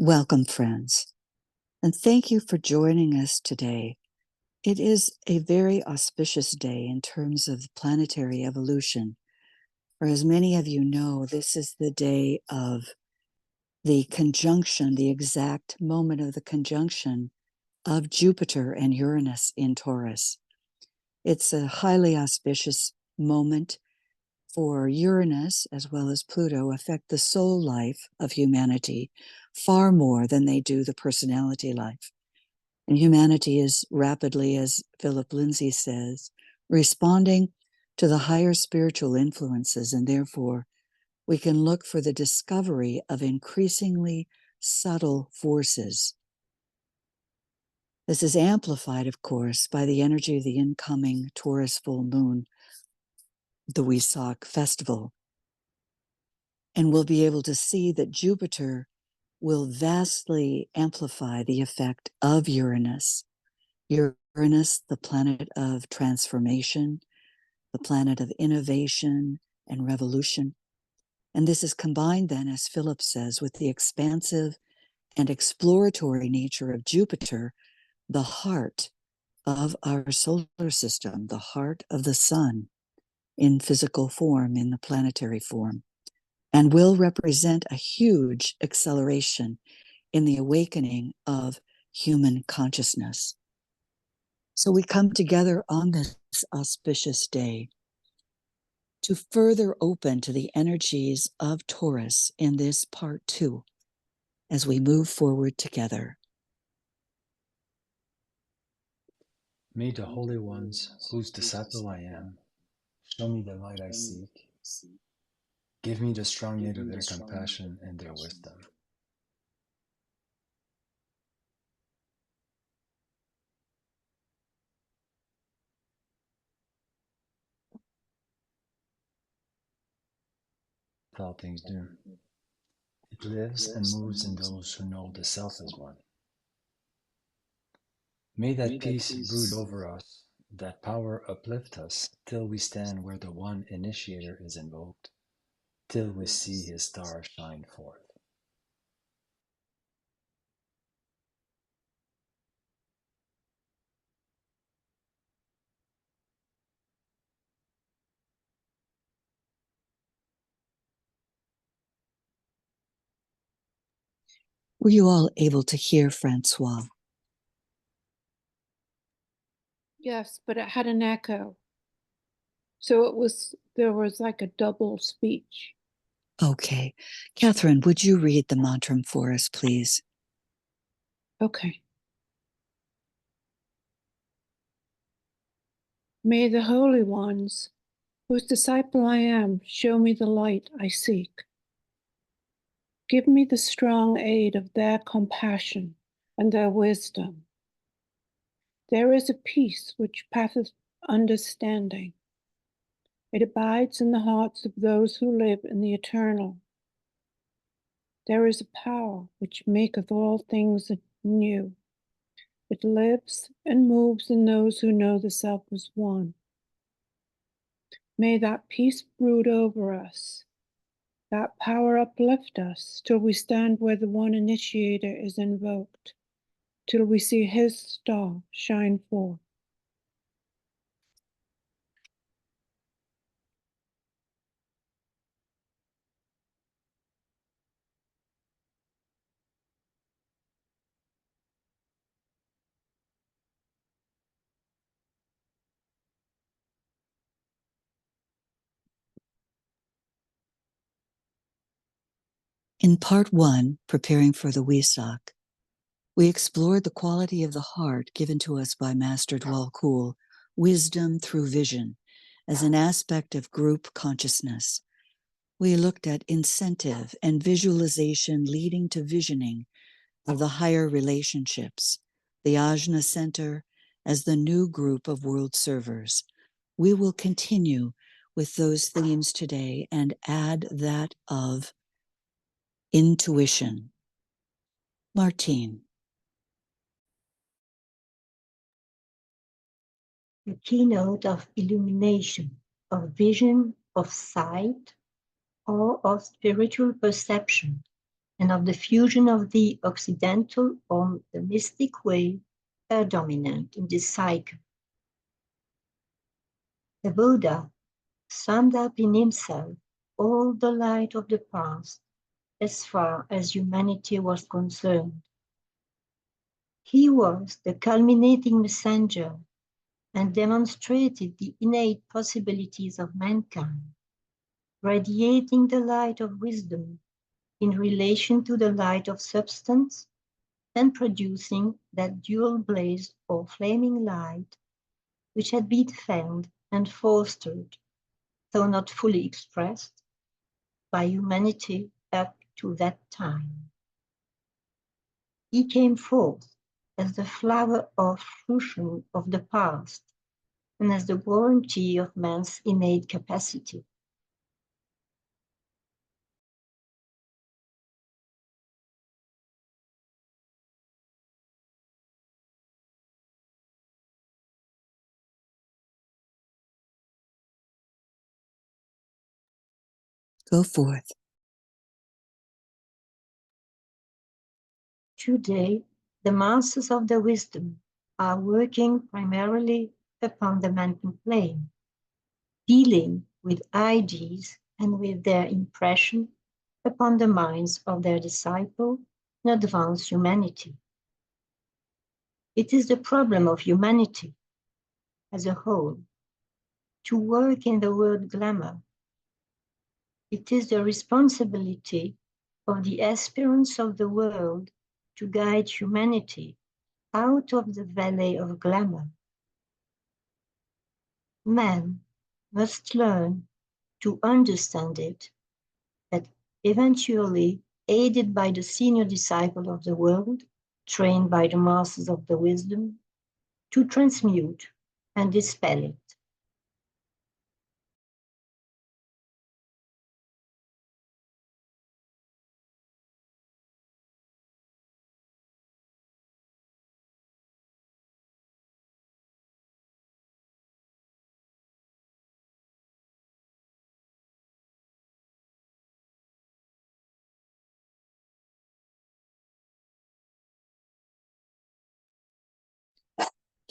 Welcome, friends, and thank you for joining us today. It is a very auspicious day in terms of planetary evolution. For as many of you know, this is the day of the conjunction, the exact moment of the conjunction of Jupiter and Uranus in Taurus. It's a highly auspicious moment for Uranus as well as Pluto affect the soul life of humanity far more than they do the personality life. And humanity is rapidly, as Philip Lindsay says, responding to the higher spiritual influences, and therefore we can look for the discovery of increasingly subtle forces. This is amplified, of course, by the energy of the incoming Taurus full moon, the Wesak Festival. And we'll be able to see that Jupiter will vastly amplify the effect of Uranus. Uranus, the planet of transformation, the planet of innovation and revolution. And this is combined then, as Philip says, with the expansive and exploratory nature of Jupiter, the heart of our solar system, the heart of the sun in physical form, in the planetary form, and will represent a huge acceleration in the awakening of human consciousness. So we come together on this auspicious day to further open to the energies of Taurus in this part 2 as we move forward together. May the holy ones, whose disciple I am, show me the light I seek. Give me the strong aid of their compassion and their wisdom. All things do. It lives and moves in those who know the self is one. May that peace brood over us, that power uplift us, till we stand where the one initiator is invoked, till we see his star shine forth. Were you all able to hear Francois? Yes, but it had an echo. So there was like a double speech. Okay. Catherine, would you read the mantram for us, please? Okay. May the holy ones, whose disciple I am, show me the light I seek. Give me the strong aid of their compassion and their wisdom. There is a peace which passeth understanding. It abides in the hearts of those who live in the eternal. There is a power which maketh all things new. It lives and moves in those who know the self is one. May that peace brood over us, that power uplift us, till we stand where the one initiator is invoked, till we see his star shine forth. In part 1, preparing for the Wesak, we explored the quality of the heart given to us by Master Dwal Kul, wisdom through vision, as an aspect of group consciousness. We looked at incentive and visualization leading to visioning of the higher relationships, the Ajna Center as the new group of world servers. We will continue with those themes today and add that of intuition. Martine. The keynote of illumination, of vision, of sight, or of spiritual perception and of the fusion of the Occidental or the mystic way are dominant in this cycle. The Buddha summed up in himself all the light of the past as far as humanity was concerned. He was the culminating messenger and demonstrated the innate possibilities of mankind, radiating the light of wisdom in relation to the light of substance and producing that dual blaze or flaming light which had been fanned and fostered, though not fully expressed, by humanity up to that time. He came forth as the flower or fruition of the past and as the guarantee of man's innate capacity. Go forth. Today, the masters of the wisdom are working primarily upon the mental plane, dealing with ideas and with their impression upon the minds of their disciple and advanced humanity. It is the problem of humanity as a whole to work in the world glamour. It is the responsibility of the aspirants of the world to guide humanity out of the valley of glamour. Man must learn to understand it, that eventually, aided by the senior disciple of the world, trained by the masters of the wisdom, to transmute and dispel it.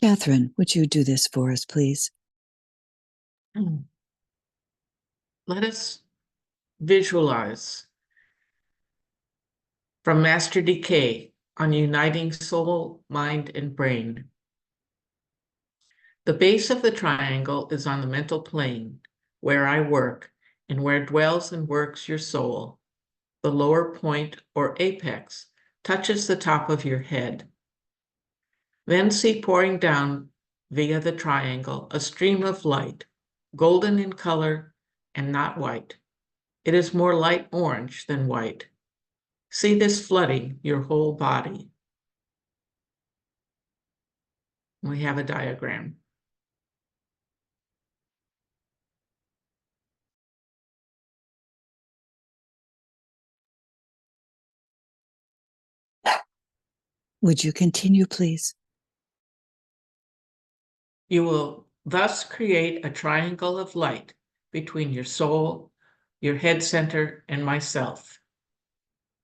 Catherine, would you do this for us, please? Let us visualize from Master Decay on uniting soul, mind, and brain. The base of the triangle is on the mental plane, where I work and where dwells and works your soul. The lower point or apex touches the top of your head. Then see pouring down via the triangle a stream of light, golden in color and not white. It is more light orange than white. See this flooding your whole body. We have a diagram. Would you continue, please? You will thus create a triangle of light between your soul, your head center, and myself.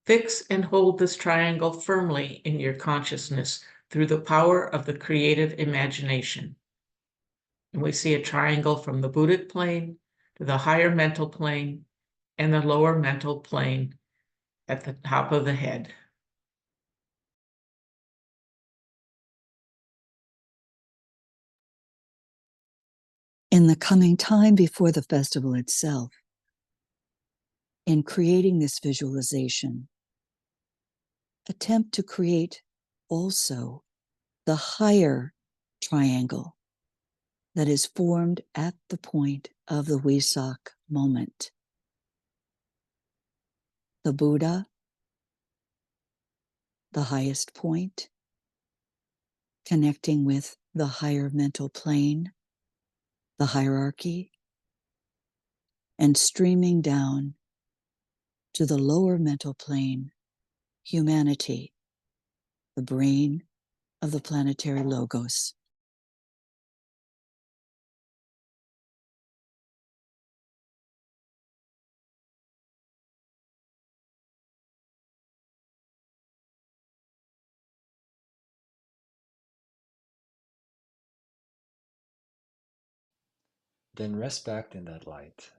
Fix and hold this triangle firmly in your consciousness through the power of the creative imagination. And we see a triangle from the Buddhic plane to the higher mental plane and the lower mental plane at the top of the head. In the coming time before the festival itself, in creating this visualization, attempt to create also the higher triangle that is formed at the point of the Wesak moment. The Buddha, the highest point, connecting with the higher mental plane, the hierarchy, and streaming down to the lower mental plane, humanity, the brain of the planetary logos. Then rest back in that light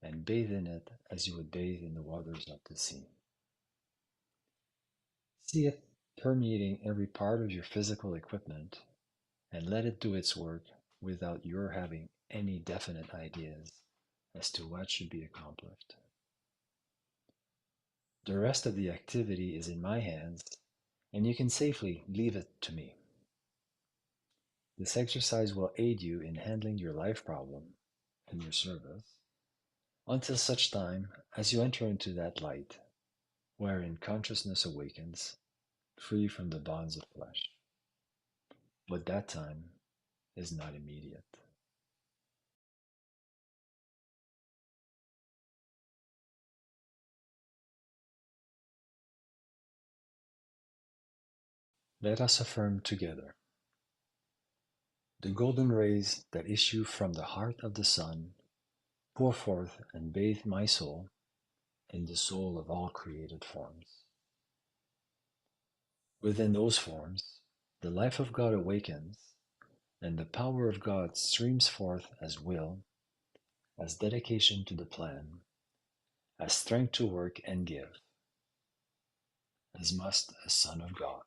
and bathe in it as you would bathe in the waters of the sea. See it permeating every part of your physical equipment and let it do its work without your having any definite ideas as to what should be accomplished. The rest of the activity is in my hands, and you can safely leave it to me. This exercise will aid you in handling your life problem and your service until such time as you enter into that light wherein consciousness awakens, free from the bonds of flesh. But that time is not immediate. Let us affirm together. The golden rays that issue from the heart of the sun pour forth and bathe my soul in the soul of all created forms. Within those forms, the life of God awakens, and the power of God streams forth as will, as dedication to the plan, as strength to work and give, as must a son of God.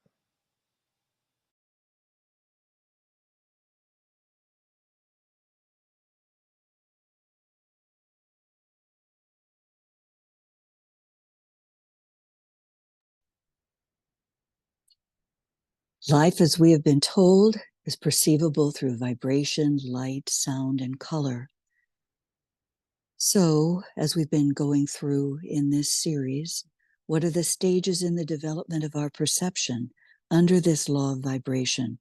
Life, as we have been told, is perceivable through vibration, light, sound, and color. So, as we've been going through in this series, what are the stages in the development of our perception under this law of vibration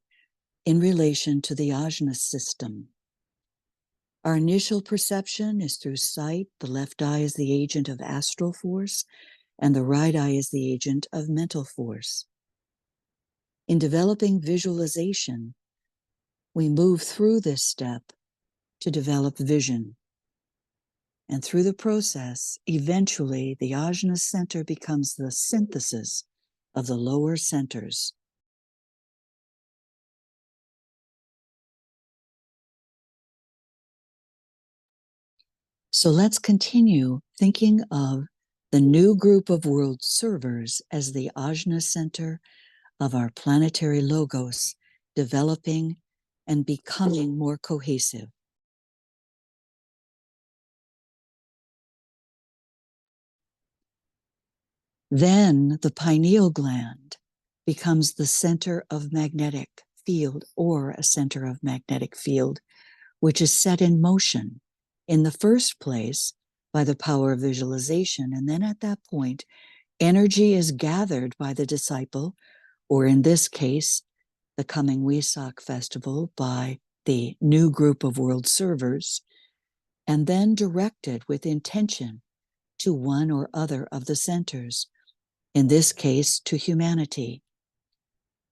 in relation to the ajna system? Our initial perception is through sight. The left eye is the agent of astral force, and the right eye is the agent of mental force. In developing visualization, we move through this step to develop vision. And through the process, eventually the ajna center becomes the synthesis of the lower centers. So let's continue thinking of the new group of world servers as the ajna center of our planetary logos, developing and becoming more cohesive. Then the pineal gland becomes the center of magnetic field, or a center of magnetic field, which is set in motion in the first place by the power of visualization. And then at that point, energy is gathered by the disciple, or in this case, the coming Wesak Festival, by the new group of world servers, and then directed with intention to one or other of the centers, in this case, to humanity.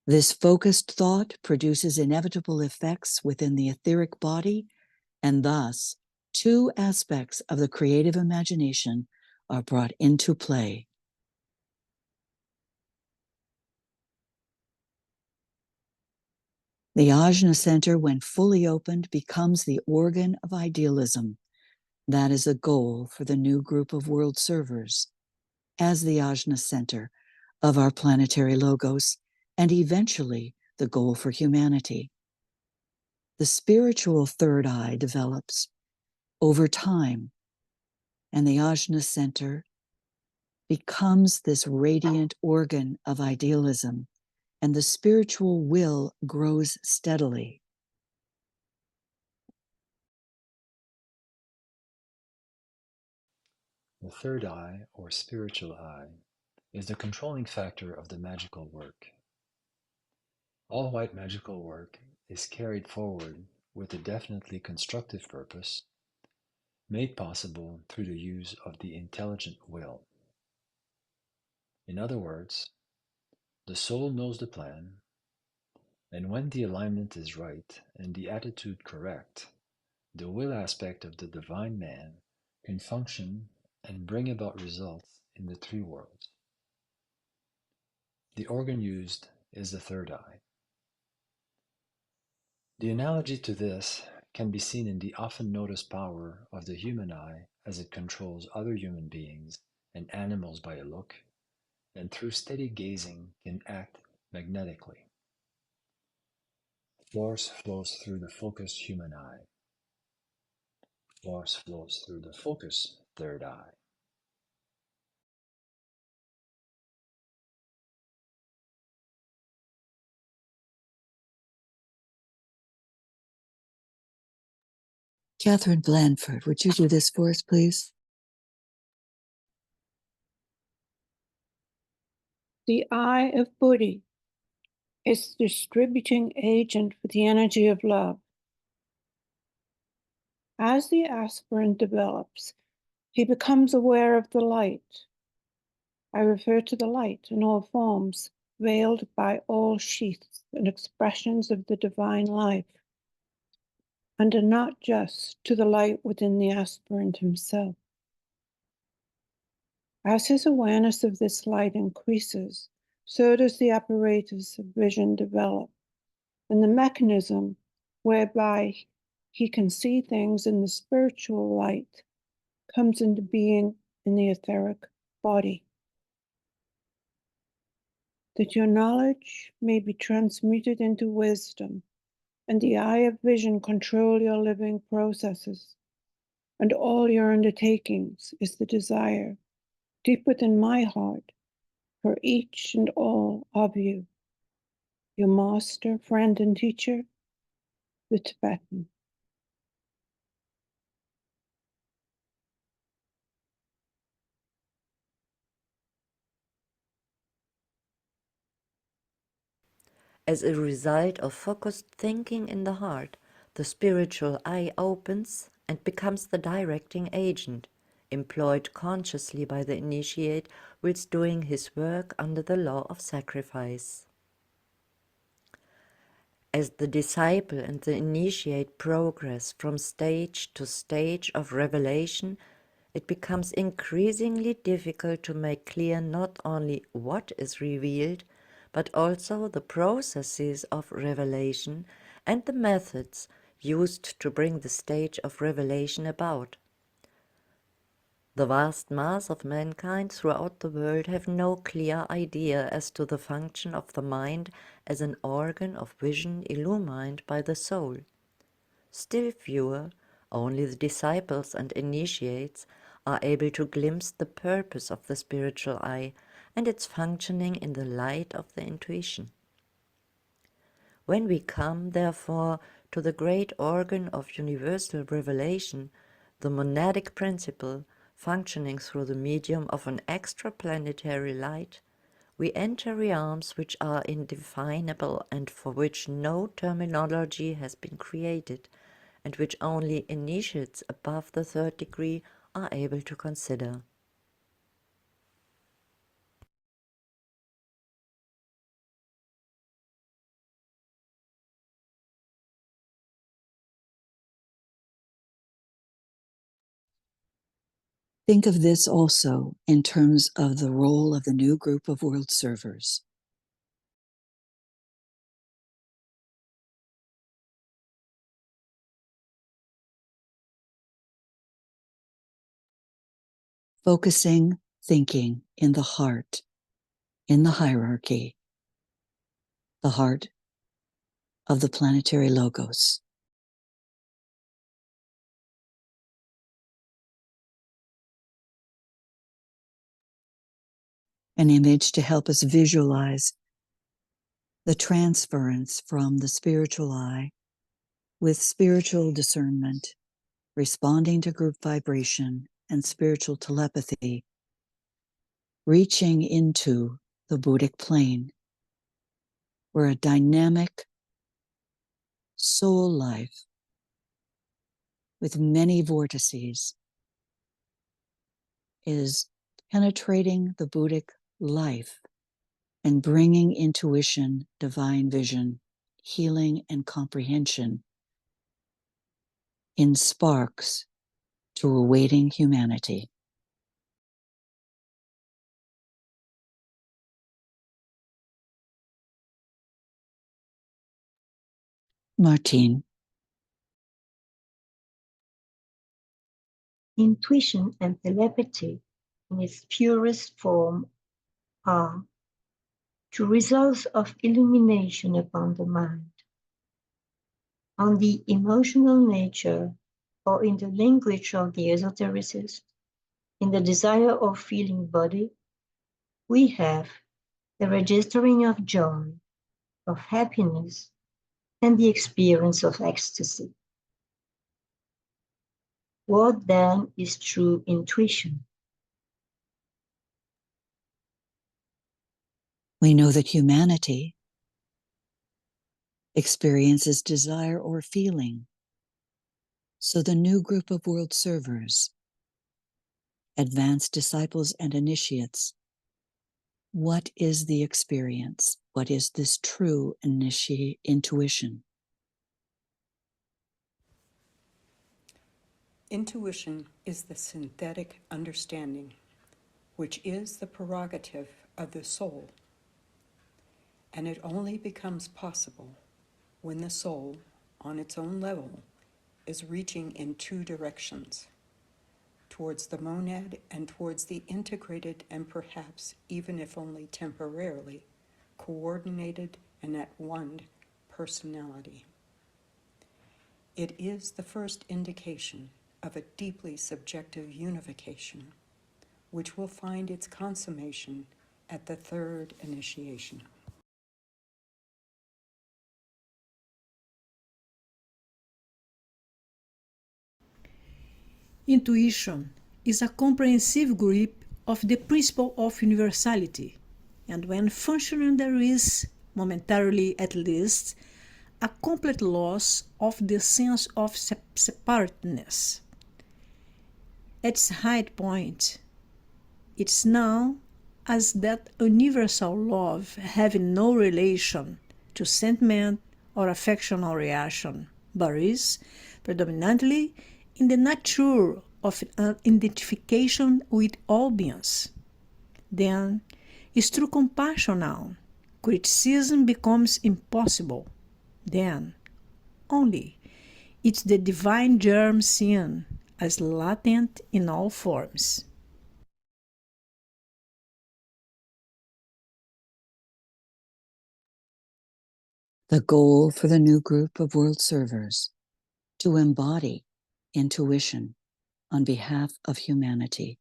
This focused thought produces inevitable effects within the etheric body, and thus, two aspects of the creative imagination are brought into play. The ajna center, when fully opened, becomes the organ of idealism. That is a goal for the new group of world servers as the ajna center of our planetary logos, and eventually the goal for humanity. The spiritual third eye develops over time, and the ajna center becomes this radiant organ of idealism, and the spiritual will grows steadily. The third eye, or spiritual eye, is the controlling factor of the magical work. All white magical work is carried forward with a definitely constructive purpose, made possible through the use of the intelligent will. In other words, the soul knows the plan, and when the alignment is right and the attitude correct, the will aspect of the divine man can function and bring about results in the three worlds. The organ used is the third eye. The analogy to this can be seen in the often noticed power of the human eye as it controls other human beings and animals by a look, and through steady gazing can act magnetically. Force flows through the focused human eye. Force flows through the focused third eye. Catherine Blanford, would you do this for us, please? The eye of Buddhi is the distributing agent for the energy of love. As the aspirant develops, he becomes aware of the light. I refer to the light in all forms, veiled by all sheaths and expressions of the divine life, and not just to the light within the aspirant himself. As his awareness of this light increases, so does the apparatus of vision develop, and the mechanism whereby he can see things in the spiritual light comes into being in the etheric body. That your knowledge may be transmuted into wisdom, and the eye of vision control your living processes, and all your undertakings is the desire, deep within my heart, for each and all of you, your master, friend, and teacher, the Tibetan. As a result of focused thinking in the heart, the spiritual eye opens and becomes the directing agent, employed consciously by the initiate whilst doing his work under the law of sacrifice. As the disciple and the initiate progress from stage to stage of revelation, it becomes increasingly difficult to make clear not only what is revealed, but also the processes of revelation and the methods used to bring the stage of revelation about. The vast mass of mankind throughout the world have no clear idea as to the function of the mind as an organ of vision illumined by the soul. Still fewer, only the disciples and initiates, are able to glimpse the purpose of the spiritual eye and its functioning in the light of the intuition. When we come, therefore, to the great organ of universal revelation, the monadic principle, functioning through the medium of an extraplanetary light, we enter realms which are indefinable and for which no terminology has been created, and which only initiates above the third degree are able to consider. Think of this also in terms of the role of the new group of world servers. Focusing thinking in the heart, in the hierarchy, the heart of the planetary logos. An image to help us visualize the transference from the spiritual eye with spiritual discernment, responding to group vibration and spiritual telepathy, reaching into the Buddhic plane, where a dynamic soul life with many vortices is penetrating the Buddhic life and bringing intuition, divine vision, healing, and comprehension in sparks to awaiting humanity. Martine. intuition and telepathy in its purest form are two results of illumination upon the mind. On the emotional nature, or in the language of the esotericist, in the desire of feeling body, we have the registering of joy, of happiness, and the experience of ecstasy. What then is true intuition? We know that humanity experiences desire or feeling. So the new group of world servers, advanced disciples and initiates, what is the experience? What is this true intuition? Intuition is the synthetic understanding, which is the prerogative of the soul, and it only becomes possible when the soul, on its own level, is reaching in two directions, towards the monad and towards the integrated and perhaps, even if only temporarily, coordinated and at one personality. It is the first indication of a deeply subjective unification, which will find its consummation at the third initiation. Intuition is a comprehensive grip of the principle of universality, and when functioning there is, momentarily at least, a complete loss of the sense of separateness. At its height point, it's known as that universal love having no relation to sentiment or affectional reaction, but is predominantly in the nature of an identification with all beings. Then, is through compassion now, criticism becomes impossible. Then, only, it's the divine germ seen as latent in all forms. The goal for the new group of world servers to embody intuition on behalf of humanity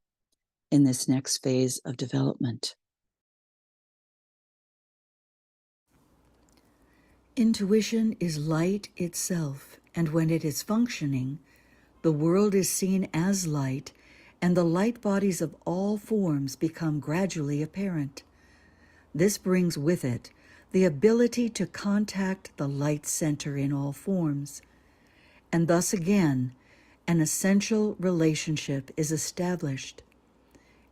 in this next phase of development. Intuition is light itself, and when it is functioning, the world is seen as light, and the light bodies of all forms become gradually apparent. This brings with it the ability to contact the light center in all forms, and thus again, an essential relationship is established,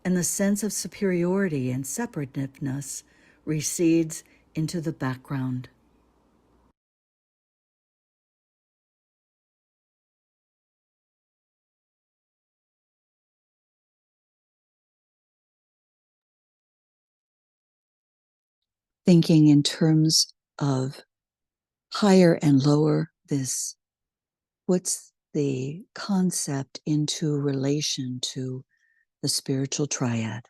and the sense of superiority and separateness recedes into the background. Thinking in terms of higher and lower, this puts the concept into relation to the spiritual triad.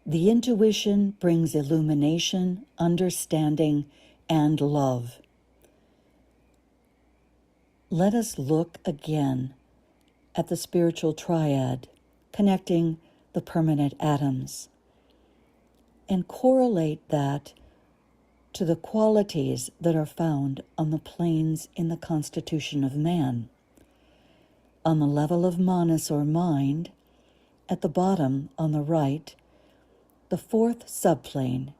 The intuition brings illumination, understanding, and love. Let us look again at the spiritual triad connecting the permanent atoms and correlate that to the qualities that are found on the planes in the constitution of man. On the level of manas or mind, at the bottom on the right, the fourth subplane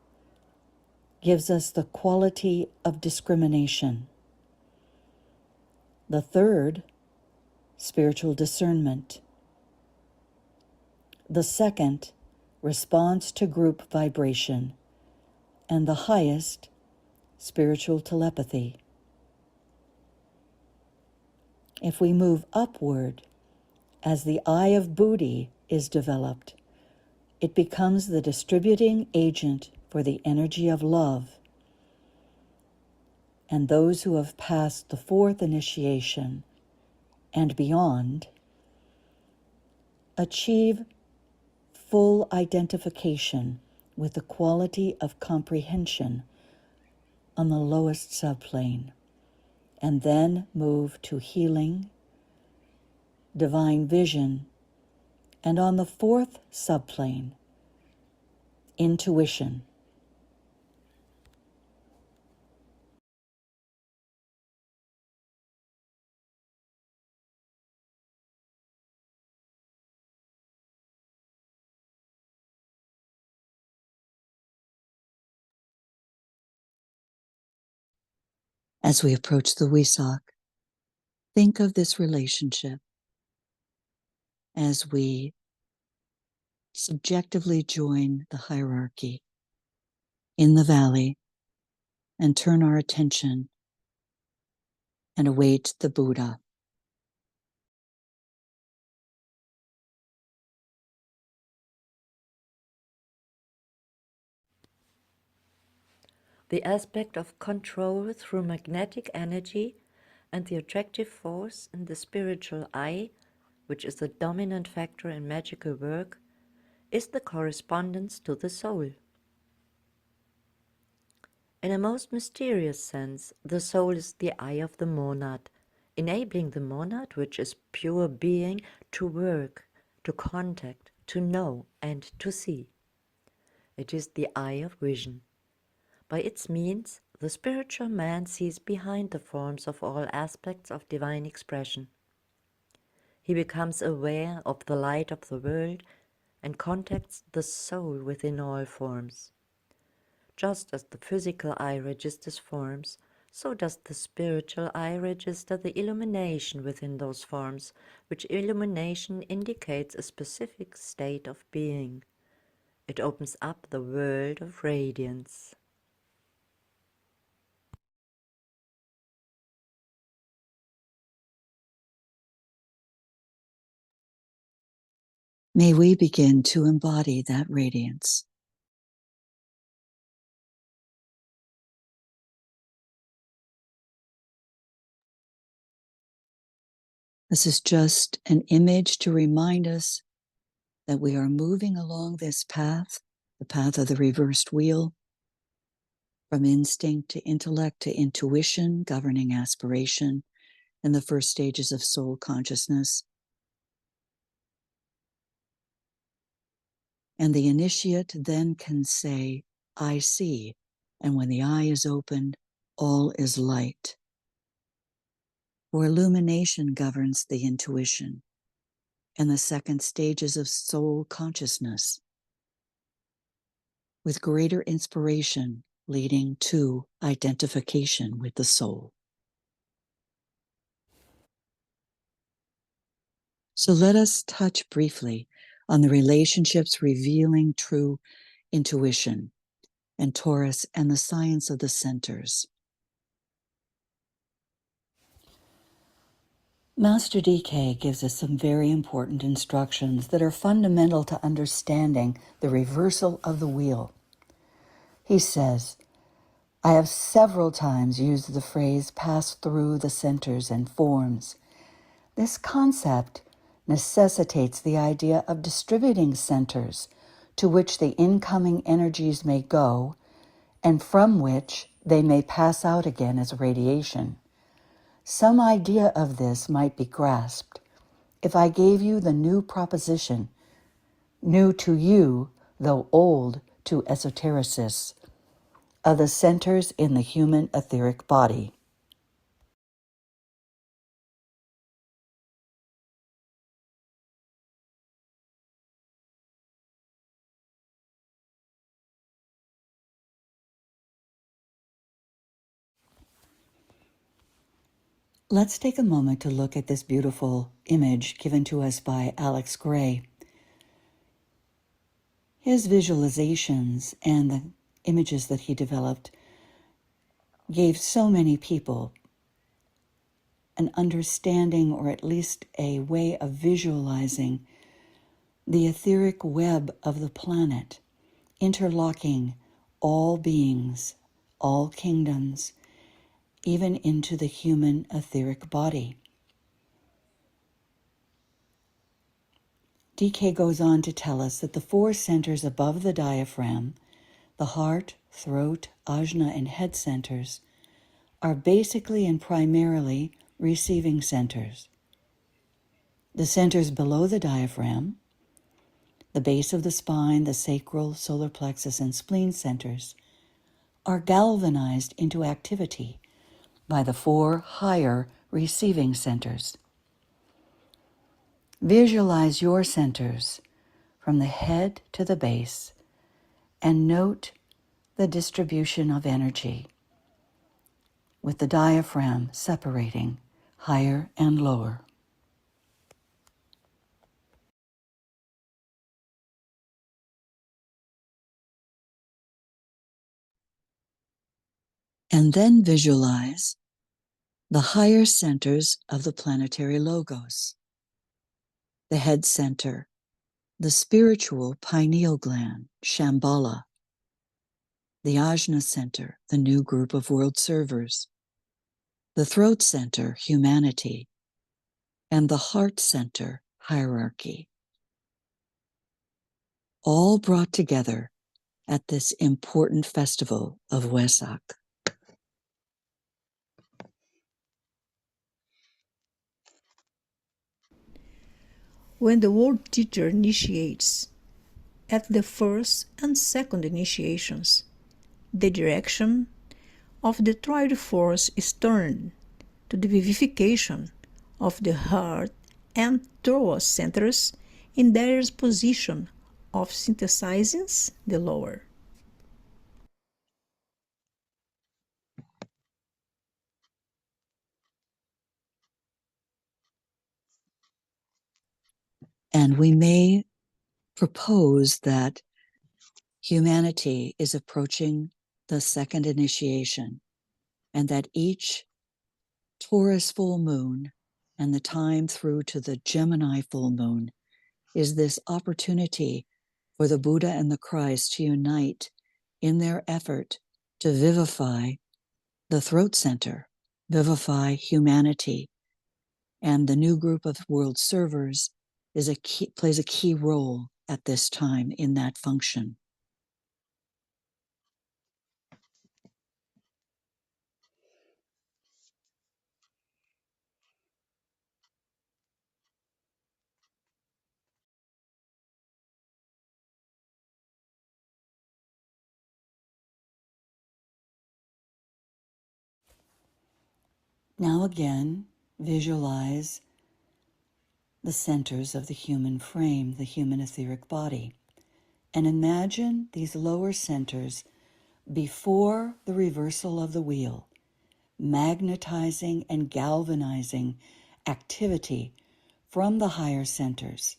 gives us the quality of discrimination. The third, spiritual discernment. The second, response to group vibration. And the highest, spiritual telepathy. If we move upward, as the eye of Buddhi is developed, it becomes the distributing agent for the energy of love, and those who have passed the fourth initiation and beyond achieve full identification with the quality of comprehension on the lowest subplane, and then move to healing, divine vision, and on the fourth subplane, intuition. As we approach the Wesak, think of this relationship as we subjectively join the hierarchy in the valley and turn our attention and await the Buddha. The aspect of control through magnetic energy and the attractive force in the spiritual eye, which is the dominant factor in magical work, is the correspondence to the soul. In a most mysterious sense, the soul is the eye of the monad, enabling the monad, which is pure being, to work, to contact, to know, and to see. It is the eye of vision. By its means, the spiritual man sees behind the forms of all aspects of divine expression. He becomes aware of the light of the world and contacts the soul within all forms. Just as the physical eye registers forms, so does the spiritual eye register the illumination within those forms, which illumination indicates a specific state of being. It opens up the world of radiance. May we begin to embody that radiance. This is just an image to remind us that we are moving along this path, the path of the reversed wheel, from instinct to intellect to intuition, governing aspiration, in the first stages of soul consciousness. And the initiate then can say, I see. And when the eye is opened, all is light. For illumination governs the intuition and the second stages of soul consciousness, with greater inspiration leading to identification with the soul. So let us touch briefly on the relationships revealing true intuition and Taurus and the science of the centers. Master DK gives us some very important instructions that are fundamental to understanding the reversal of the wheel. He says, I have several times used the phrase pass through the centers and forms. This concept necessitates the idea of distributing centers to which the incoming energies may go and from which they may pass out again as radiation. Some idea of this might be grasped if I gave you the new proposition, new to you, though old to esotericists, of the centers in the human etheric body. Let's take a moment to look at this beautiful image given to us by Alex Gray. His visualizations and the images that he developed gave so many people an understanding, or at least a way of visualizing the etheric web of the planet, interlocking all beings, all kingdoms, even into the human etheric body. DK goes on to tell us that the four centers above the diaphragm, the heart, throat, ajna, and head centers, are basically and primarily receiving centers. The centers below the diaphragm, the base of the spine, the sacral, solar plexus, and spleen centers, are galvanized into activity by the four higher receiving centers. Visualize your centers from the head to the base and note the distribution of energy, with the diaphragm separating higher and lower. And then visualize the higher centers of the planetary logos, the head center, the spiritual pineal gland, Shambhala, the ajna center, the new group of world servers, the throat center, humanity, and the heart center, hierarchy, all brought together at this important festival of Wesak. When the world teacher initiates, at the first and second initiations, the direction of the triad force is turned to the vivification of the heart and throat centers in their position of synthesizing the lower. And we may propose that humanity is approaching the second initiation, and that each Taurus full moon and the time through to the Gemini full moon is this opportunity for the Buddha and the Christ to unite in their effort to vivify the throat center, vivify humanity. And the new group of world servers plays a key role at this time in that function. Now again, visualize the centers of the human frame, the human etheric body, and imagine these lower centers before the reversal of the wheel, magnetizing and galvanizing activity from the higher centers,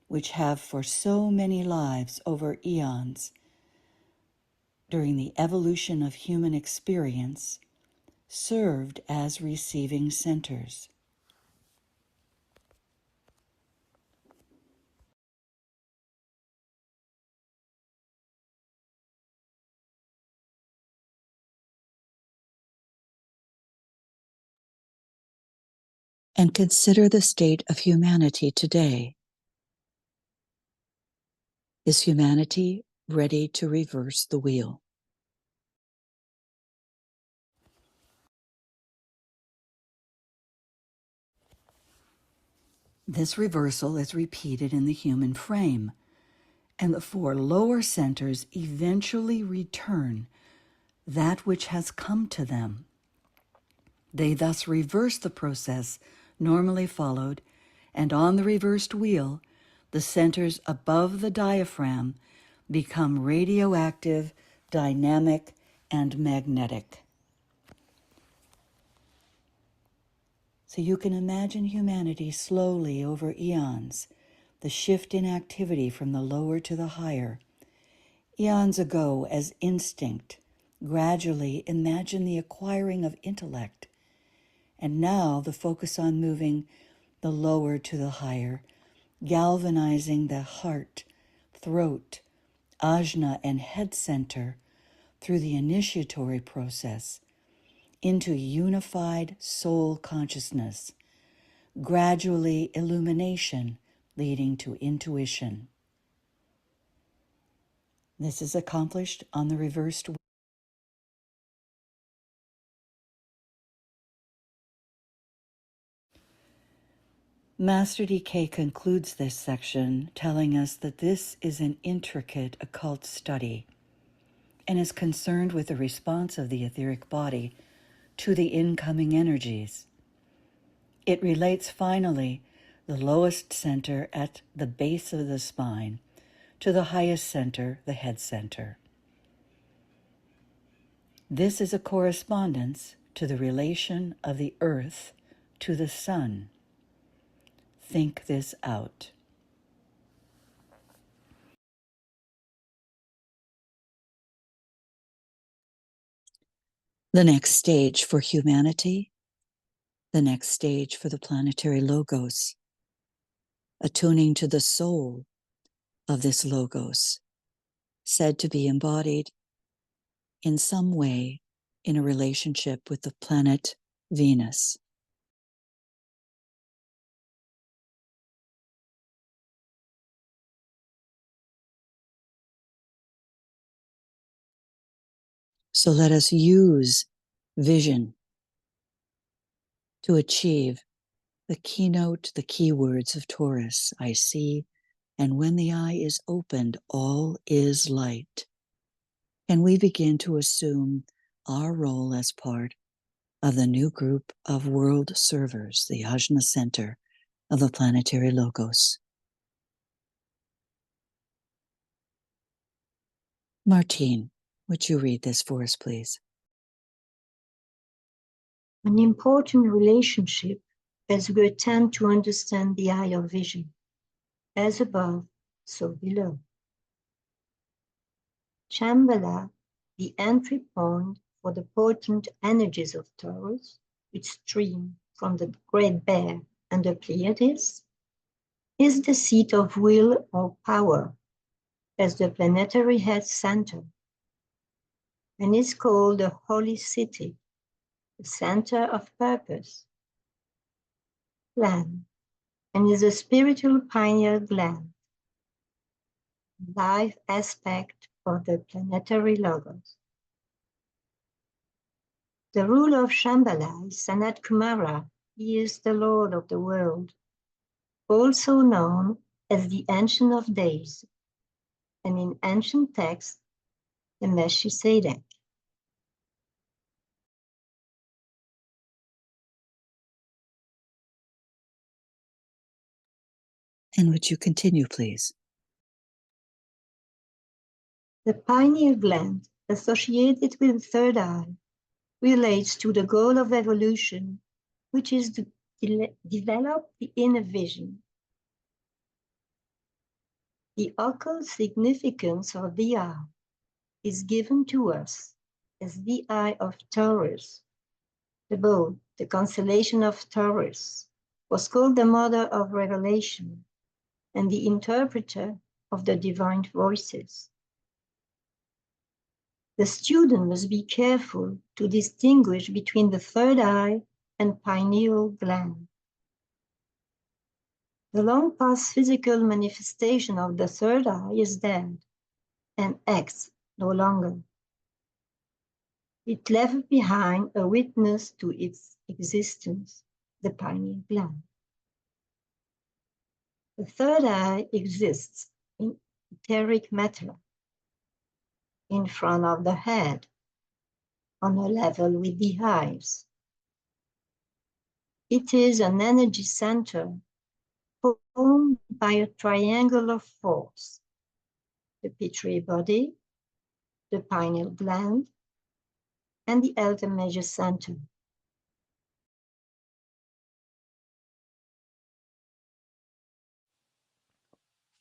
which have for so many lives over eons during the evolution of human experience served as receiving centers. And consider the state of humanity today. Is humanity ready to reverse the wheel? This reversal is repeated in the human frame, and the four lower centers eventually return that which has come to them. They thus reverse the process normally followed, and on the reversed wheel, the centers above the diaphragm become radioactive, dynamic, and magnetic. So you can imagine humanity slowly over eons, the shift in activity from the lower to the higher. Eons ago, as instinct, gradually imagine the acquiring of intellect, and now the focus on moving the lower to the higher, galvanizing the heart, throat, ajna, and head center through the initiatory process, into unified soul consciousness, gradually illumination leading to intuition. This is accomplished on the reversed. Master DK concludes this section telling us that this is an intricate occult study and is concerned with the response of the etheric body to the incoming energies. It relates finally the lowest center at the base of the spine to the highest center, the head center. This is a correspondence to the relation of the earth to the sun. Think this out. The next stage for humanity, the next stage for the planetary logos, attuning to the soul of this logos, said to be embodied in some way in a relationship with the planet Venus. So let us use vision to achieve the keynote, the keywords of Taurus. I see, and when the eye is opened, all is light. And we begin to assume our role as part of the new group of world servers, the Ajna Center of the planetary logos. Martine, would you read this for us, please? An important relationship as we attempt to understand the eye of vision, as above, so below. Shambhala, the entry point for the potent energies of Taurus, which stream from the Great Bear and the Pleiades, is the seat of will or power as the planetary head center, and is called the Holy City, the center of purpose, plan, and is a spiritual pineal gland, life aspect of the planetary logos. The ruler of Shambhala is Sanat Kumara. He is the Lord of the world, also known as the Ancient of Days, and in ancient texts, the Melchizedek. And would you continue, please? The pineal gland, associated with the third eye, relates to the goal of evolution, which is to develop the inner vision. The occult significance of the eye is given to us as the eye of Taurus. The bull, the constellation of Taurus, was called the mother of revelation and the interpreter of the divine voices. The student must be careful to distinguish between the third eye and pineal gland. The long past physical manifestation of the third eye is dead and acts no longer. It left behind a witness to its existence, the pineal gland. The third eye exists in etheric matter, in front of the head, on a level with the eyes. It is an energy center formed by a triangle of force: the pituitary body, the pineal gland, and the elder major center.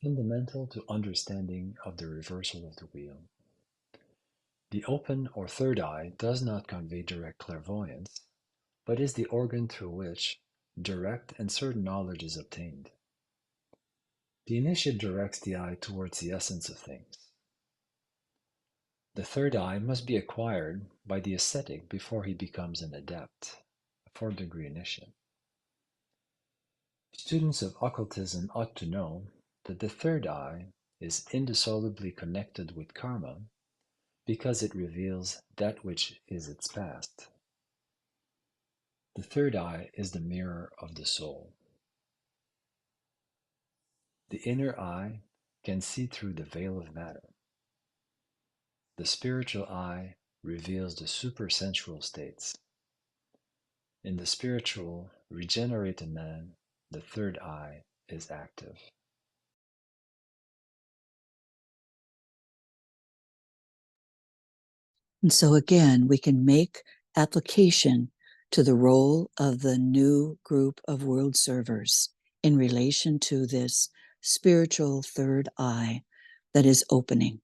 Fundamental to understanding of the reversal of the wheel. The open or third eye does not convey direct clairvoyance, but is the organ through which direct and certain knowledge is obtained. The initiate directs the eye towards the essence of things. The third eye must be acquired by the ascetic before he becomes an adept, a 4th degree initiate. Students of occultism ought to know that the third eye is indissolubly connected with karma because it reveals that which is its past. The third eye is the mirror of the soul. The inner eye can see through the veil of matter. The spiritual eye reveals the supersensual states. In the spiritual, regenerated man, the third eye is active. And so again, we can make application to the role of the new group of world servers in relation to this spiritual third eye that is opening.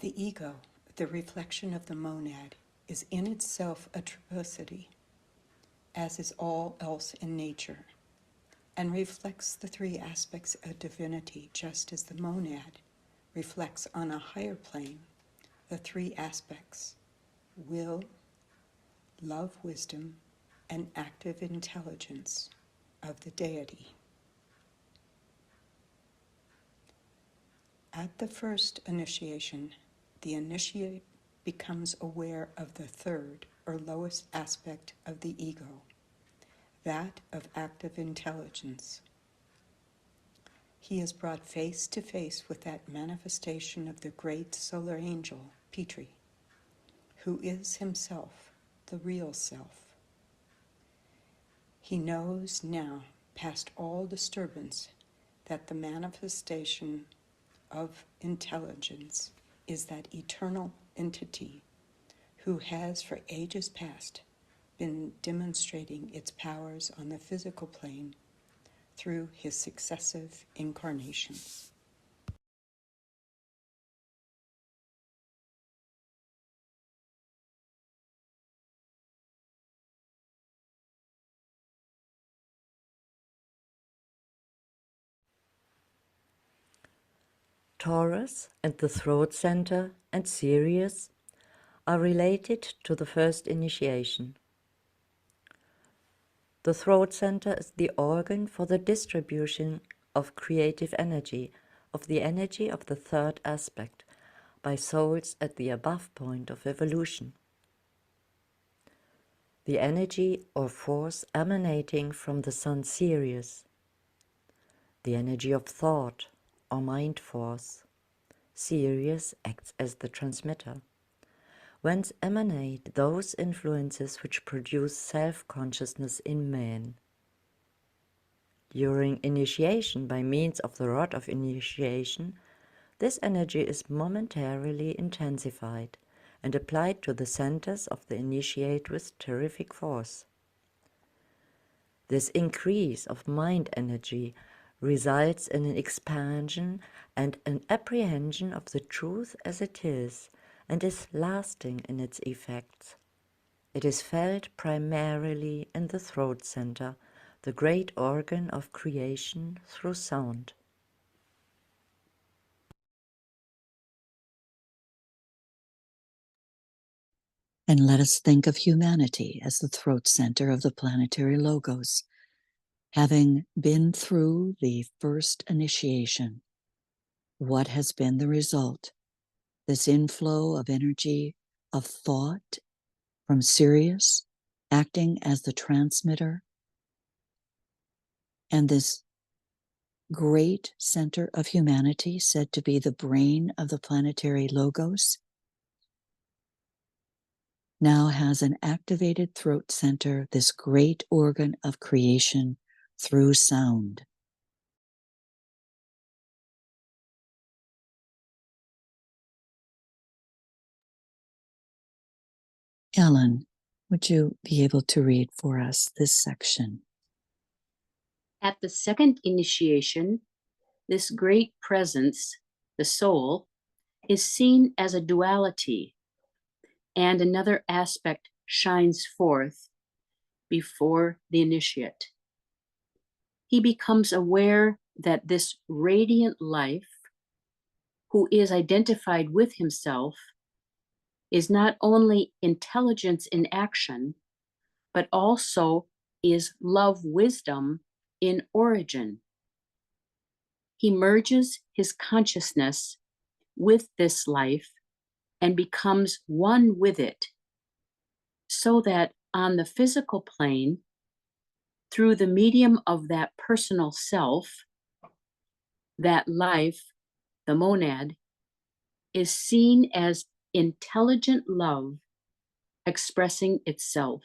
The ego, the reflection of the monad, is in itself a triplicity, as is all else in nature, and reflects the three aspects of divinity, just as the monad reflects on a higher plane the three aspects: will, love, wisdom, and active intelligence of the deity. At the first initiation, the initiate becomes aware of the third or lowest aspect of the ego, that of active intelligence. He is brought face to face with that manifestation of the great solar angel, Petri, who is himself the real self. He knows now, past all disturbance, that the manifestation of intelligence is that eternal entity who has for ages past been demonstrating its powers on the physical plane through his successive incarnations. Taurus and the throat center and Sirius are related to the first initiation. The throat center is the organ for the distribution of creative energy, of the energy of the third aspect, by souls at the above point of evolution. The energy or force emanating from the sun Sirius, the energy of thought or mind force. Sirius acts as the transmitter, whence emanate those influences which produce self-consciousness in man. During initiation, by means of the rod of initiation, this energy is momentarily intensified and applied to the centers of the initiate with terrific force. This increase of mind energy results in an expansion and an apprehension of the truth as it is, and is lasting in its effects. It is felt primarily in the throat center, the great organ of creation through sound. And let us think of humanity as the throat center of the planetary logos. Having been through the first initiation, what has been the result? This inflow of energy, of thought from Sirius, acting as the transmitter, and this great center of humanity, said to be the brain of the planetary logos, now has an activated throat center, this great organ of creation through sound. Ellen, would you be able to read for us this section? At the second initiation, this great presence, the soul, is seen as a duality, and another aspect shines forth before the initiate. he becomes aware that this radiant life, who is identified with himself, is not only intelligence in action, but also is love wisdom in origin. He merges his consciousness with this life and becomes one with it, so that on the physical plane, through the medium of that personal self, that life, the monad, is seen as intelligent love expressing itself.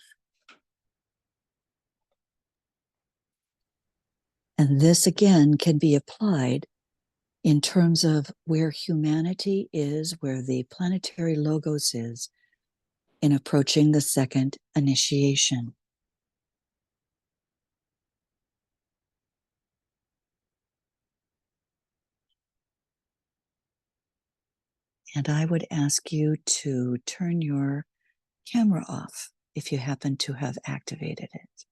And this again can be applied in terms of where humanity is, where the planetary logos is, in approaching the second initiation. And I would ask you to turn your camera off if you happen to have activated it.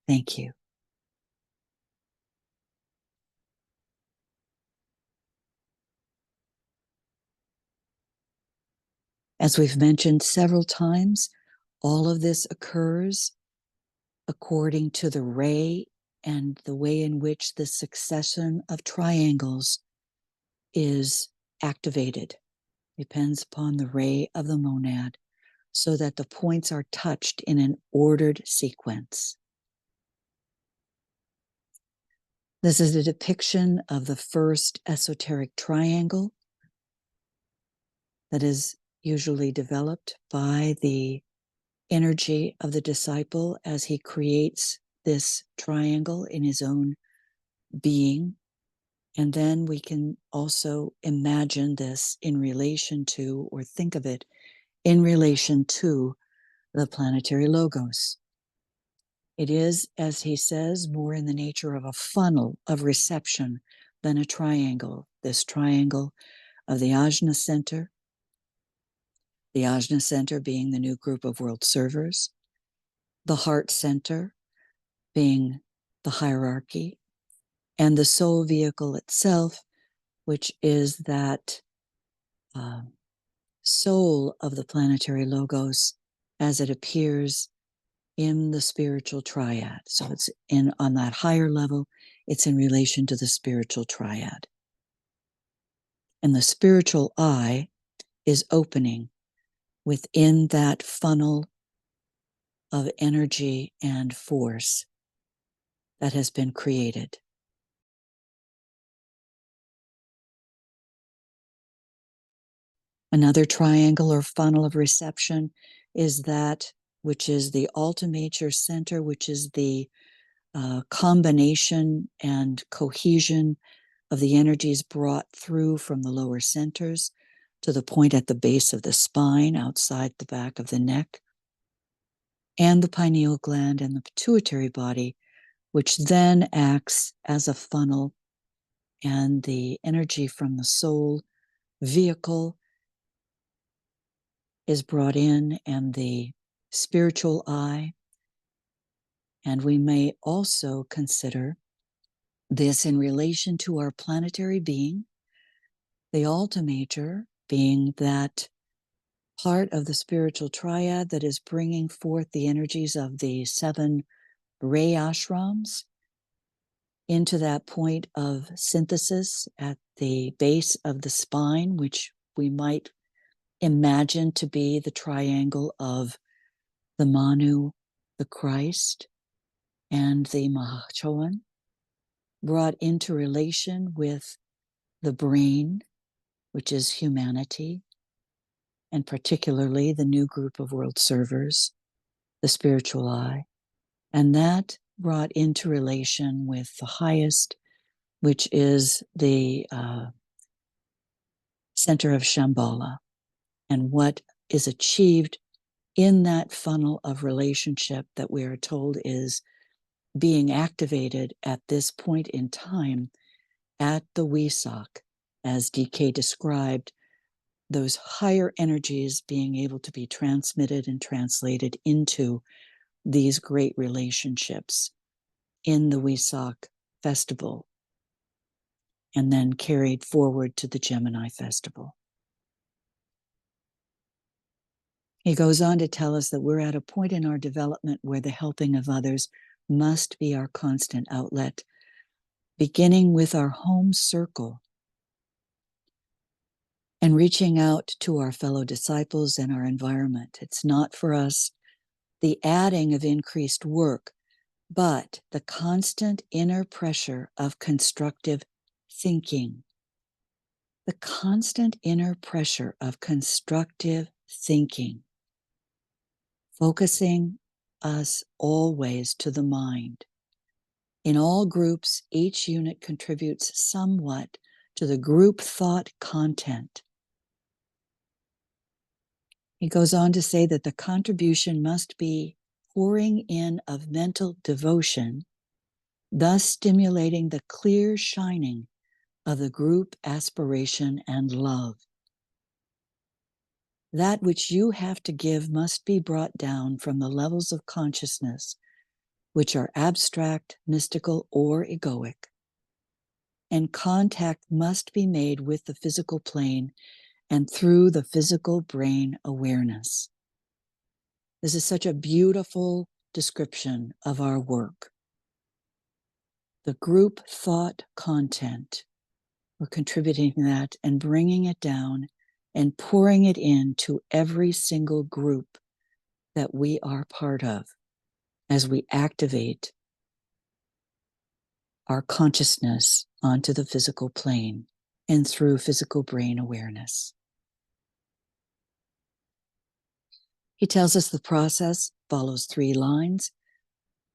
Thank you. As we've mentioned several times, all of this occurs according to the ray and the way in which the succession of triangles is activated. Depends upon the ray of the monad, so that the points are touched in an ordered sequence. This is a depiction of the first esoteric triangle that is usually developed by the energy of the disciple as he creates this triangle in his own being. And then we can also imagine this in relation to, or think of it in relation to, the planetary logos. It is, as he says, more in the nature of a funnel of reception than a triangle. This triangle of the Ajna Center being the new group of world servers, the Heart Center being the hierarchy, and the soul vehicle itself, which is that soul of the planetary logos as it appears in the spiritual triad. So it's on that higher level, it's in relation to the spiritual triad. And the spiritual eye is opening within that funnel of energy and force that has been created. Another triangle or funnel of reception is that which is the Ultimature Center, which is the combination and cohesion of the energies brought through from the lower centers to the point at the base of the spine, outside the back of the neck, and the pineal gland and the pituitary body, which then acts as a funnel, and the energy from the soul vehicle is brought in, and the spiritual eye. And we may also consider this in relation to our planetary being, the Ultimature being that part of the spiritual triad that is bringing forth the energies of the 7 ray ashrams into that point of synthesis at the base of the spine, which we might imagine to be the triangle of the Manu, the Christ, and the Mahachohan, brought into relation with the brain, which is humanity, and particularly the new group of world servers, the spiritual eye, and that brought into relation with the highest, which is the center of Shambhala, and what is achieved in that funnel of relationship that we are told is being activated at this point in time at the Wesak, as DK described, those higher energies being able to be transmitted and translated into these great relationships in the Wesak Festival, and then carried forward to the Gemini Festival. He goes on to tell us that we're at a point in our development where the helping of others must be our constant outlet, beginning with our home circle and reaching out to our fellow disciples and our environment. It's not for us the adding of increased work, but the constant inner pressure of constructive thinking. The constant inner pressure of constructive thinking, focusing us always to the mind. In all groups, each unit contributes somewhat to the group thought content. He goes on to say that the contribution must be pouring in of mental devotion, thus stimulating the clear shining of the group aspiration and love. That which you have to give must be brought down from the levels of consciousness, which are abstract, mystical, or egoic, and contact must be made with the physical plane and through the physical brain awareness. This is such a beautiful description of our work. The group thought content, we're contributing that and bringing it down and pouring it into every single group that we are part of as we activate our consciousness onto the physical plane and through physical brain awareness. He tells us the process follows 3 lines.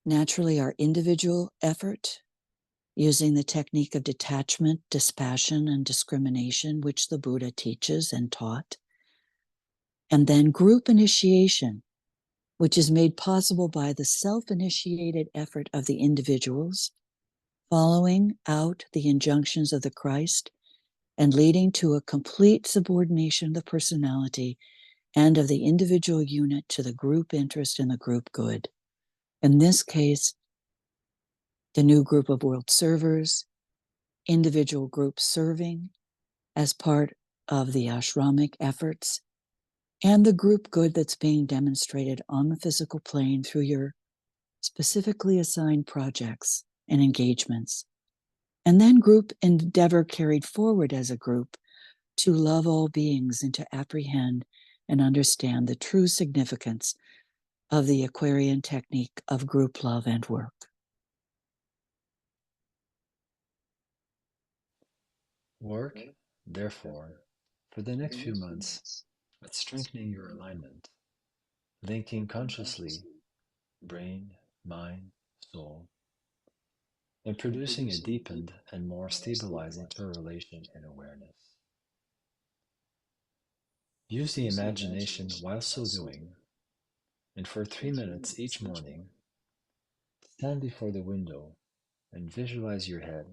Naturally, our individual effort, using the technique of detachment, dispassion, and discrimination, which the Buddha teaches and taught. And then group initiation, which is made possible by the self-initiated effort of the individuals, following out the injunctions of the Christ, and leading to a complete subordination of the personality and of the individual unit to the group interest and the group good. In this case, the new group of world servers, individual group serving as part of the ashramic efforts, and the group good that's being demonstrated on the physical plane through your specifically assigned projects and engagements. And then group endeavor carried forward as a group to love all beings and to apprehend and understand the true significance of the Aquarian technique of group love and work. Work, therefore, for the next few months at strengthening your alignment, linking consciously brain, mind, soul, and producing a deepened and more stabilized interrelation and awareness. Use the imagination while so doing, and for 3 minutes each morning, stand before the window and visualize your head,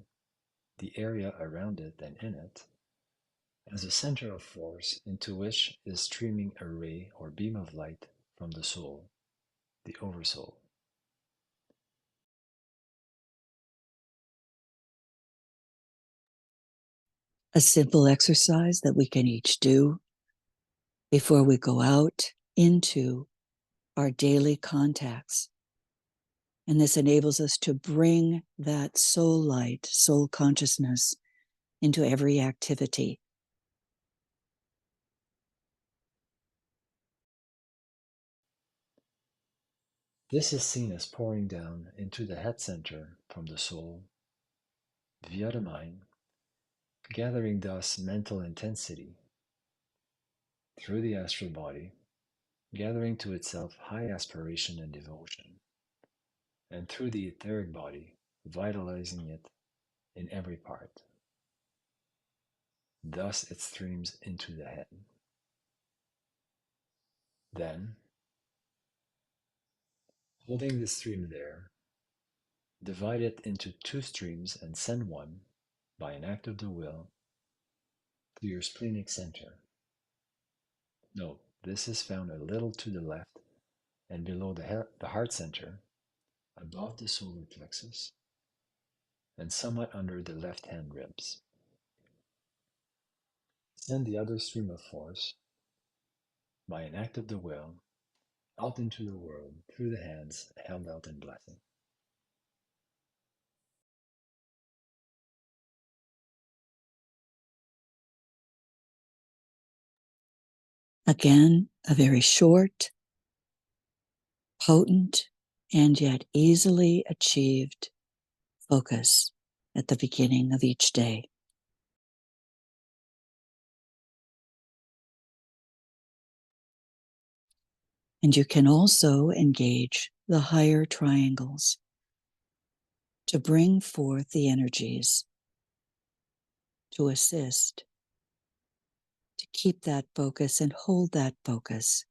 the area around it and in it, as a center of force into which is streaming a ray or beam of light from the soul, the oversoul. A simple exercise that we can each do before we go out into our daily contacts. And this enables us to bring that soul light, soul consciousness into every activity. This is seen as pouring down into the head center from the soul via the mind, gathering thus mental intensity through the astral body, gathering to itself high aspiration and devotion, and through the etheric body, vitalizing it in every part. Thus it streams into the head. Then, holding the stream there, divide it into 2 streams and send one, by an act of the will, to your splenic center. Note, this is found a little to the left and below the heart center, above the solar plexus, and somewhat under the left hand ribs. Send the other stream of force, by an act of the will, out into the world through the hands held out in blessing. Again, a very short, potent, and yet easily achieved focus at the beginning of each day. And you can also engage the higher triangles to bring forth the energies to assist, to keep that focus and hold that focus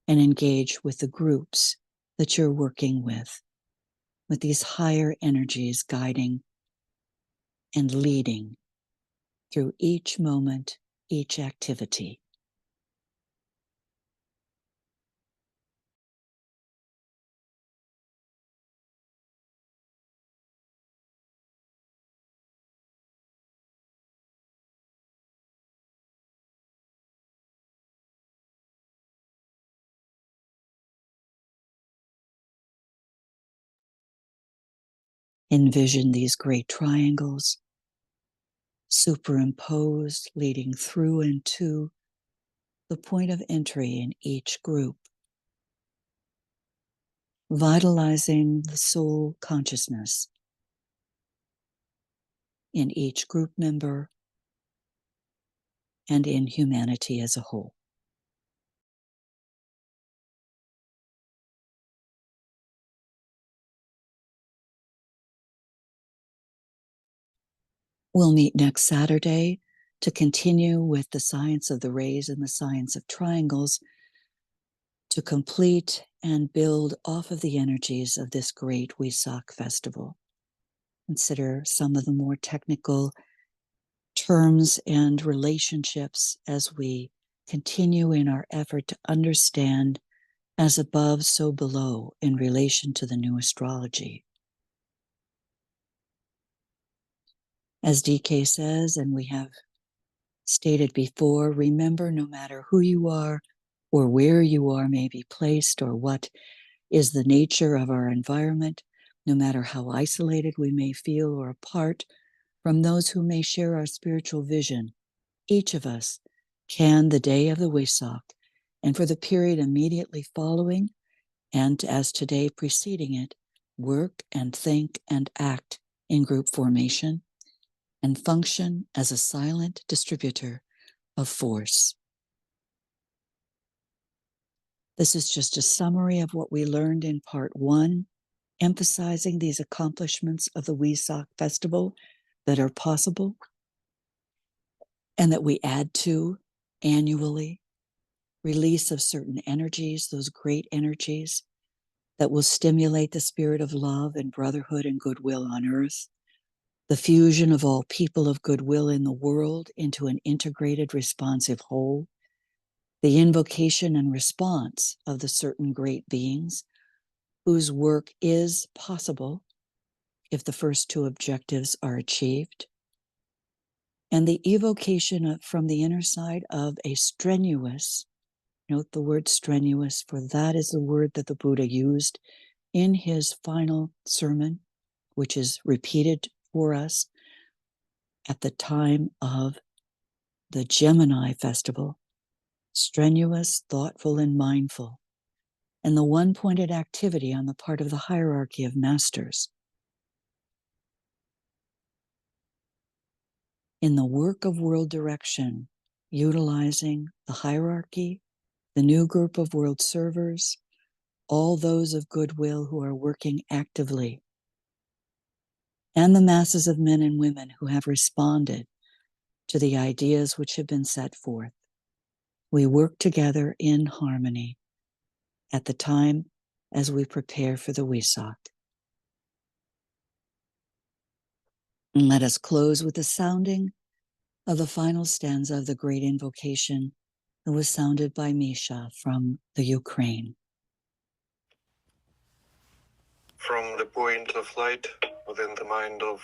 and engage with the groups that you're working with these higher energies guiding and leading through each moment, each activity. Envision these great triangles superimposed, leading through and to the point of entry in each group, vitalizing the soul consciousness in each group member and in humanity as a whole. We'll meet next Saturday to continue with the science of the rays and the science of triangles to complete and build off of the energies of this great Wesak Festival. Consider some of the more technical terms and relationships as we continue in our effort to understand as above, so below in relation to the new astrology. As DK says, and we have stated before, remember no matter who you are or where you are may be placed or what is the nature of our environment, no matter how isolated we may feel or apart from those who may share our spiritual vision, each of us can, the day of the Wesak, and for the period immediately following, and as today preceding it, work and think and act in group formation and function as a silent distributor of force. This is just a summary of what we learned in part 1, emphasizing these accomplishments of the Wesak Festival that are possible and that we add to annually. Release of certain energies, those great energies that will stimulate the spirit of love and brotherhood and goodwill on earth. The fusion of all people of goodwill in the world into an integrated, responsive whole. The invocation and response of the certain great beings whose work is possible if the first two objectives are achieved. And the evocation from the inner side of a strenuous, note the word strenuous, for that is the word that the Buddha used in his final sermon, which is repeated for us at the time of the Gemini festival. Strenuous, thoughtful, and mindful. And the one-pointed activity on the part of the hierarchy of masters. In the work of world direction, utilizing the hierarchy, the new group of world servers, all those of goodwill who are working actively, and the masses of men and women who have responded to the ideas which have been set forth. We work together in harmony at the time as we prepare for the Wesak. And let us close with the sounding of the final stanza of the great invocation that was sounded by Misha from the Ukraine. From the point of light within the mind of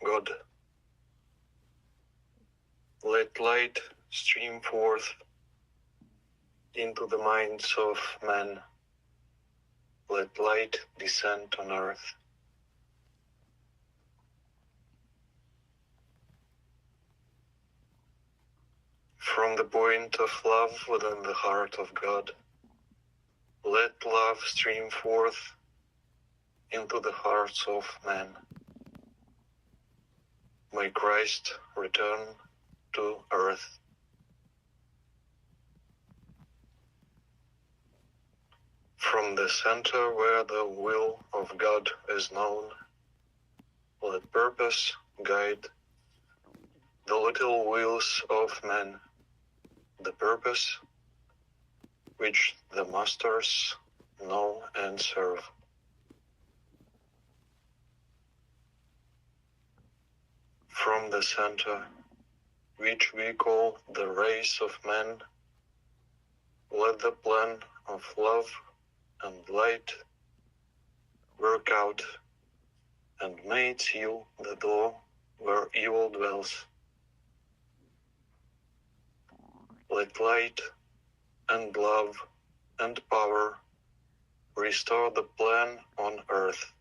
God, let light stream forth into the minds of men. Let light descend on earth. From the point of love within the heart of God, let love stream forth into the hearts of men. May Christ return to earth. From the center where the will of God is known, let purpose guide the little wheels of men, the purpose which the masters know and serve. From the center, which we call the race of men, let the plan of love and light work out, and may it seal the door where evil dwells. Let light and love and power restore the plan on earth.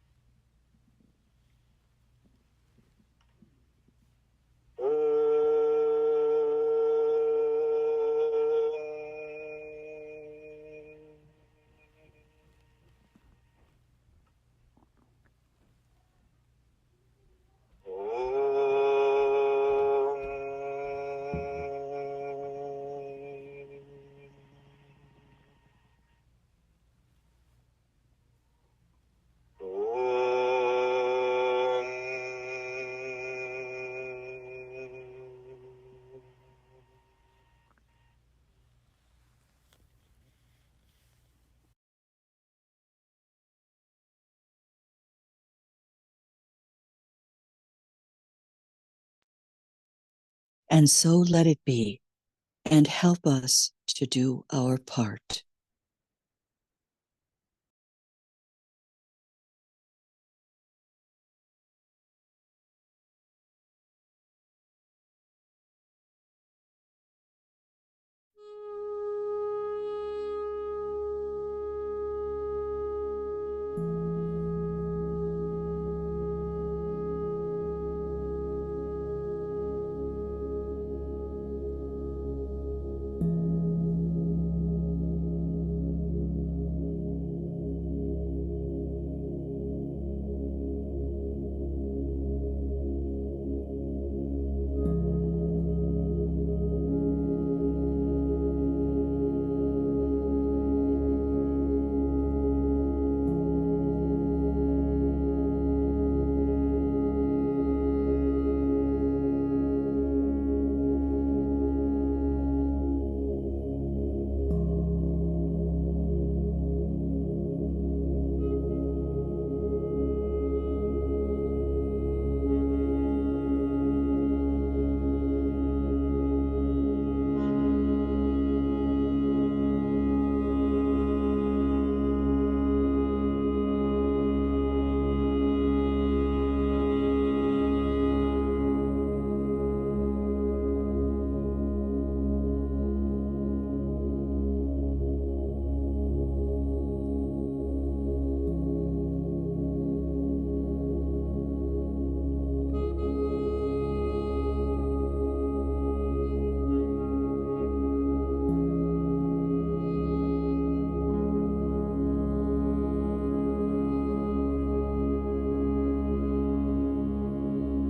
And so let it be, and help us to do our part.